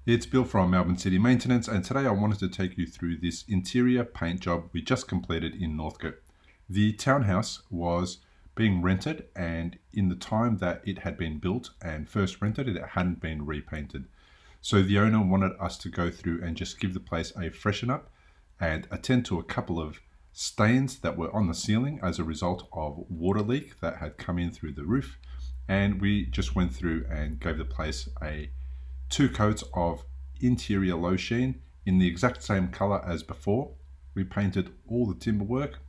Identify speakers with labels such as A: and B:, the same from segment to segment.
A: It's Bill from Melbourne City Maintenance, and today I wanted to take you through this interior paint job we just completed in Northcote. The townhouse was being rented, and in the time that it had been built and first rented, it hadn't been repainted. So the owner wanted us to go through and just give the place a freshen up and attend to a couple of stains that were on the ceiling as a result of water leak that had come in through the roof. And we just went through and gave the place a 2 coats of interior low sheen in the exact same color as before. We painted all the timber work,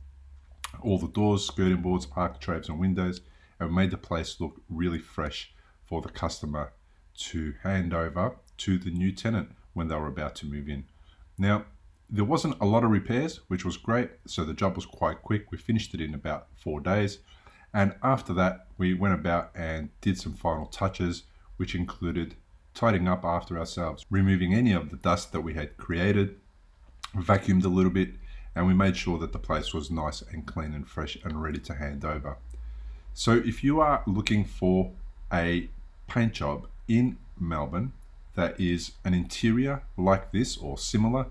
A: all the doors, skirting boards, architraves and windows, and we made the place look really fresh for the customer to hand over to the new tenant when they were about to move in. Now, there wasn't a lot of repairs, which was great, so the job was quite quick. We finished it in about 4 days, and after that we went about and did some final touches, which included tidying up after ourselves, removing any of the dust that we had created, vacuumed a little bit, and we made sure that the place was nice and clean and fresh and ready to hand over. So if you are looking for a paint job in Melbourne that is an interior like this or similar,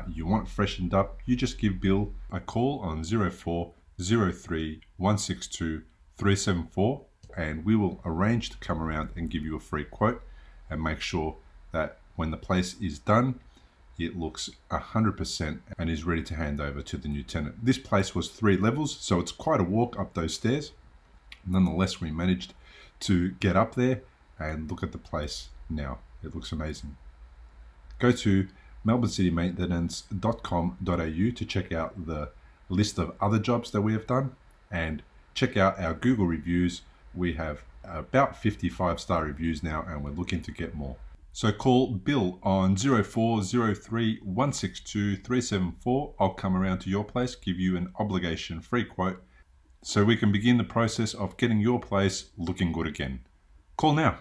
A: you want it freshened up, you just give Bill a call on 04 03 162 374 and we will arrange to come around and give you a free quote and make sure that when the place is done, it looks 100% and is ready to hand over to the new tenant. This place was 3 levels, so it's quite a walk up those stairs. Nonetheless, we managed to get up there and look at the place now. It looks amazing. Go to melbournecitymaintenance.com.au to check out the list of other jobs that we have done and check out our Google reviews. We have about 55-star reviews now and we're looking to get more. So call Bill on 04 03 162 374. I'll come around to your place, give you an obligation free quote so we can begin the process of getting your place looking good again. Call now.